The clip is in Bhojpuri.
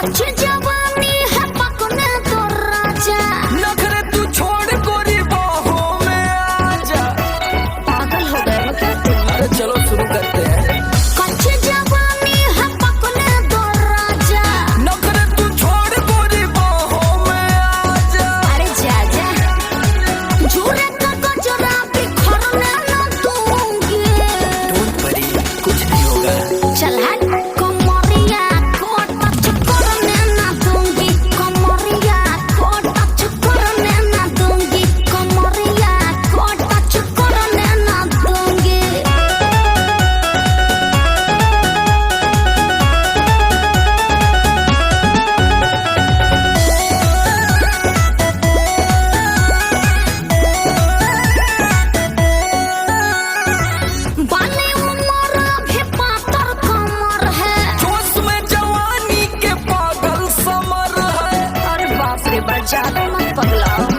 कच्ची जवानी है पकने तो राजा। नखरे तू छोड़ गोरी बाहों में आजा। पागल हो गए हो क्या तुम? अरे चलो शुरू करते हैं। कच्ची जवानी है पकने तो राजा। नखरे तू छोड़ गोरी बाहों में आजा। अरे जा जा, झूरे का गजरा बिखरने न दूंगी। डोंट वरी, कुछ नहीं होगा। चल हट, कमरिया को टच करने न दूंगी। कमरिया को टच करने न दूंगी। कमरिया को टच करने न दूंगी। बाली उमर भी पातर कमर है। जोश में जवानी के पागल समर है। अरे बाप रे, बड़ा ज्यादा मत पगलाओ।